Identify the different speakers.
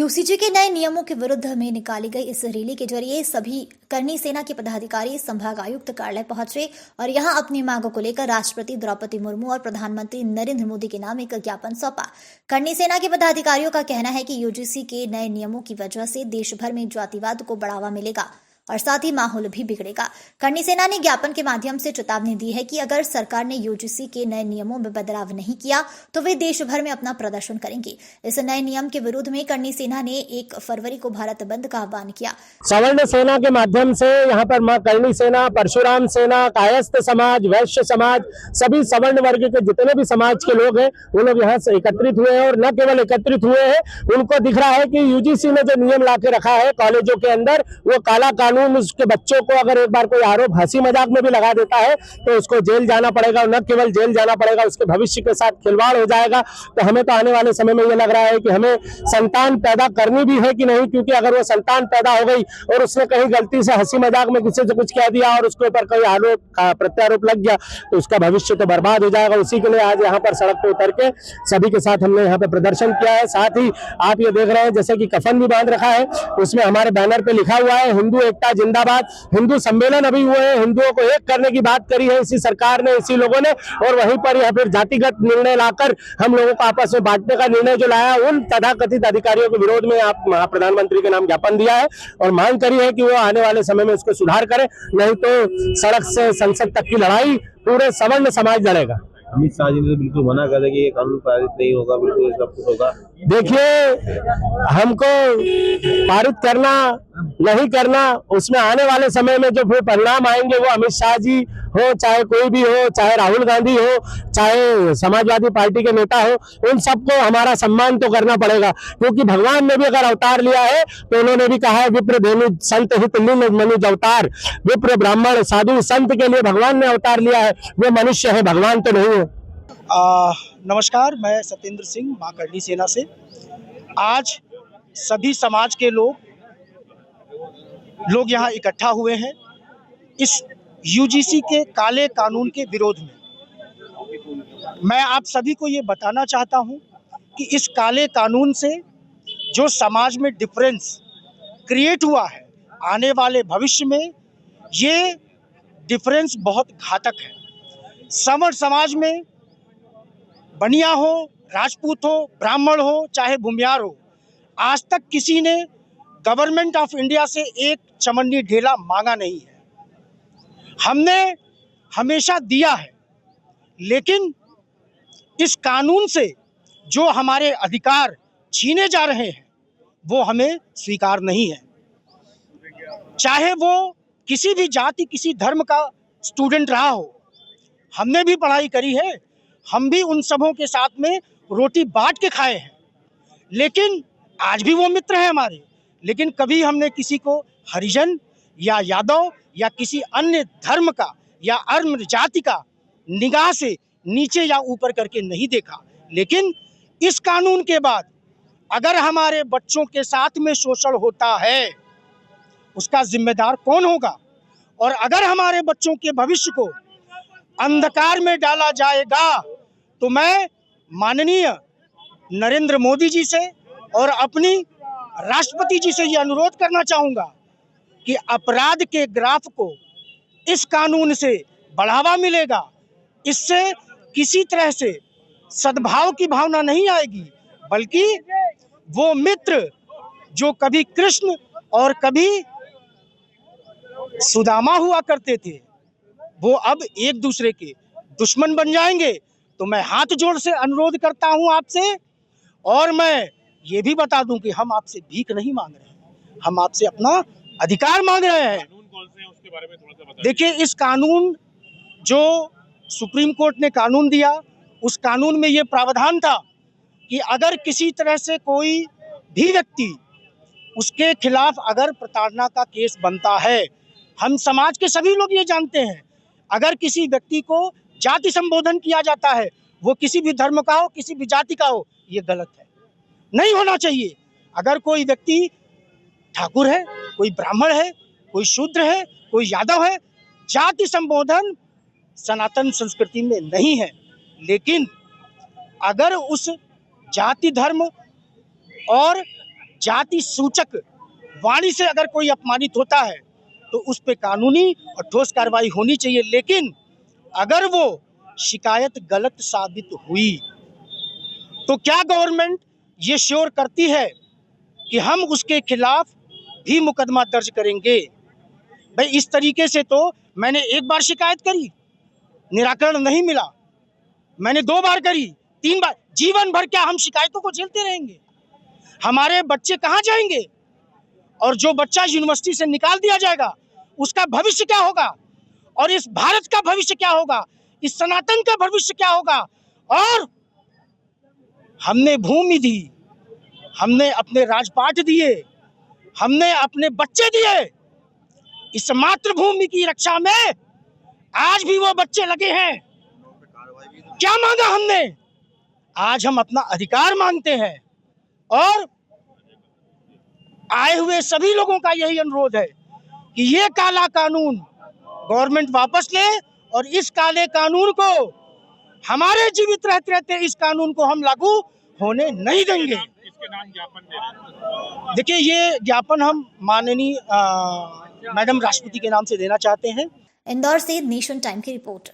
Speaker 1: UCG के नए नियमों के विरुद्ध में निकाली गई इस रैली के जरिए सभी करनी सेना के पदाधिकारी संभाग आयुक्त कार्यालय पहुंचे और यहां अपनी मांगों को लेकर राष्ट्रपति द्रौपदी मुर्मू और प्रधानमंत्री नरेंद्र मोदी के नाम एक ज्ञापन सौंपा। करनी सेना के पदाधिकारियों का कहना है कि यूजीसी के नए नियमों की वजह से देश भर में जातिवाद को बढ़ावा मिलेगा और साथ ही माहौल भी बिगड़ेगा। करनी सेना ने ज्ञापन के माध्यम से चेतावनी दी है कि अगर सरकार ने यूजीसी के नए नियमों में बदलाव नहीं किया तो वे देश भर में अपना प्रदर्शन करेंगे। इस नए नियम के विरोध में करनी सेना ने 1 फरवरी को भारत बंद का आह्वान किया।
Speaker 2: सवर्ण सेना के माध्यम से यहाँ पर मां करनी सेना, परशुराम सेना, कायस्थ समाज, वैश्य समाज, सभी सवर्ण वर्ग के जितने भी समाज के लोग हैं वो लोग यहाँ से एकत्रित हुए हैं। और न केवल एकत्रित हुए हैं, उनको दिख रहा है कि यूजीसी ने जो नियम ला के रखा है कॉलेजों के अंदर, वो काला कानून, उसके बच्चों को अगर एक बार कोई आरोप हंसी मजाक में भी लगा देता है तो उसको जेल जाना पड़ेगा। और न केवल जेल जाना पड़ेगा, उसके भविष्य के साथ खिलवाड़ हो जाएगा। तो हमें तो आने वाले समय में ये लग रहा है कि हमें संतान पैदा करनी भी है कि नहीं, क्योंकि अगर वो संतान पैदा हो गई और उसने कहीं गलती से हंसी मजाक में किसी से कुछ कह दिया और उसके ऊपर कोई आरोप प्रत्यारोप लग गया तो उसका भविष्य तो बर्बाद हो जाएगा। उसी के लिए आज यहाँ पर सड़क पर उतर के सभी के साथ हमने यहाँ पे प्रदर्शन किया है। साथ ही आप ये देख रहे हैं जैसे कि कफन भी बांध रखा है, उसमें हमारे बैनर पे लिखा हुआ है हिंदू एकता जिंदाबाद। हिंदू सम्मेलन अभी हुए हैं, हिंदुओं को एक करने की बात करी है इसी सरकार ने, इसी लोगों ने, और वहीं पर यह फिर जातिगत निर्णय लाकर हम लोगों को आपस में बांटने का निर्णय जो लाया, उन तथाकथित अधिकारियों के विरोध में आप प्रधानमंत्री के नाम ज्ञापन दिया है और मांग करी है कि वो आने वाले समय में इसको सुधार करें, नहीं तो सड़क से संसद तक की लड़ाई पूरे सवर्ण समाज लड़ेगा।
Speaker 3: अमित शाह जी ने तो बिल्कुल मना कर दिया कि ये कानून पारित नहीं होगा, बिल्कुल सब कुछ होगा।
Speaker 2: देखिए, हमको पारित करना नहीं करना, उसमें आने वाले समय में जो फिर परिणाम आएंगे वो अमित शाह जी हो, चाहे कोई भी हो, चाहे राहुल गांधी हो, चाहे समाजवादी पार्टी के नेता हो, उन सबको हमारा सम्मान तो करना पड़ेगा। क्योंकि भगवान ने भी अगर अवतार लिया है तो उन्होंने भी कहा है विप्र धेनु संत हित लिंग मनुज अवतार। विप्र ब्राह्मण साधु संत के लिए भगवान ने अवतार लिया है, वो मनुष्य है, भगवान तो नहीं है।
Speaker 4: नमस्कार, मैं सत्येंद्र सिंह मां करनी सेना से। आज सभी समाज के लोग यहाँ इकट्ठा हुए हैं इस यूजीसी के काले कानून के विरोध में। मैं आप सभी को ये बताना चाहता हूँ कि इस काले कानून से जो समाज में डिफरेंस क्रिएट हुआ है, आने वाले भविष्य में ये डिफरेंस बहुत घातक है। सवर्ण समाज में बनिया हो, राजपूत हो, ब्राह्मण हो, चाहे भूमियार हो, आज तक किसी ने गवर्नमेंट ऑफ इंडिया से एक चमन्नी ढेला मांगा नहीं है। हमने हमेशा दिया है, लेकिन इस कानून से जो हमारे अधिकार छीने जा रहे हैं वो हमें स्वीकार नहीं है। चाहे वो किसी भी जाति, किसी धर्म का स्टूडेंट रहा हो, हमने भी पढ़ाई करी है, हम भी उन सबों के साथ में रोटी बांट के खाए हैं, लेकिन आज भी वो मित्र हैं हमारे। लेकिन कभी हमने किसी को हरिजन या यादव या किसी अन्य धर्म का या अन्य जाति का निगाह से नीचे या ऊपर करके नहीं देखा। लेकिन इस कानून के बाद अगर हमारे बच्चों के साथ में शोषण होता है, उसका जिम्मेदार कौन होगा? और अगर हमारे बच्चों के भविष्य को अंधकार में डाला जाएगा तो मैं माननीय नरेंद्र मोदी जी से और अपनी राष्ट्रपति जी से ये अनुरोध करना चाहूँगा कि अपराध के ग्राफ को इस कानून से बढ़ावा मिलेगा। इससे किसी तरह से सद्भाव की भावना नहीं आएगी, बल्कि वो मित्र जो कभी कृष्ण और कभी सुदामा हुआ करते थे, वो अब एक दूसरे के दुश्मन बन जाएंगे। तो मैं हाथ जोड़ से अनुरोध करता हूं आपसे, और मैं ये भी बता दूं कि हम आपसे भीख नहीं मांग रहे हैं, हम आपसे अपना अधिकार मांग रहे हैं।
Speaker 3: कानून कौन से हैं उसके बारे में थोड़ा सा बताइए।
Speaker 4: देखिए, इस कानून जो सुप्रीम कोर्ट ने कानून दिया, उस कानून में ये प्रावधान था कि अगर किसी तरह से कोई भी व्यक्ति, उसके खिलाफ अगर प्रताड़ना का केस बनता है, हम समाज के सभी लोग ये जानते हैं, अगर किसी व्यक्ति को जाति संबोधन किया जाता है, वो किसी भी धर्म का हो, किसी भी जाति का हो, ये गलत है, नहीं होना चाहिए। अगर कोई व्यक्ति ठाकुर है, कोई ब्राह्मण है, कोई शूद्र है, कोई यादव है, जाति संबोधन सनातन संस्कृति में नहीं है। लेकिन अगर उस जाति, धर्म और जाति सूचक वाणी से अगर कोई अपमानित होता है तो उस पे कानूनी और ठोस कार्रवाई होनी चाहिए। लेकिन अगर वो शिकायत गलत साबित हुई तो क्या गवर्नमेंट ये श्योर करती है कि हम उसके खिलाफ भी मुकदमा दर्ज करेंगे? भाई इस तरीके से तो मैंने एक बार शिकायत करी, निराकरण नहीं मिला, मैंने 2 बार करी, 3 बार, जीवन भर क्या हम शिकायतों को झेलते रहेंगे? हमारे बच्चे कहाँ जाएंगे? और जो बच्चा यूनिवर्सिटी से निकाल दिया जाएगा उसका भविष्य क्या होगा? और इस भारत का भविष्य क्या होगा? इस सनातन का भविष्य क्या होगा? और हमने भूमि दी, हमने अपने राजपाट दिए, हमने अपने बच्चे दिए इस मातृभूमि की रक्षा में। आज भी वो बच्चे लगे हैं। क्या मांगा हमने? आज हम अपना अधिकार मांगते हैं और आए हुए सभी लोगों का यही अनुरोध है कि ये काला कानून गवर्नमेंट वापस ले और इस काले कानून को, हमारे जीवित रहते रहते इस कानून को हम लागू होने नहीं देंगे।
Speaker 5: इसके नाम ज्ञापन दे रहे हैं।
Speaker 4: देखिए, ये ज्ञापन हम माननीय मैडम राष्ट्रपति के नाम से देना चाहते हैं।
Speaker 1: इंदौर से नेशन टाइम की रिपोर्ट।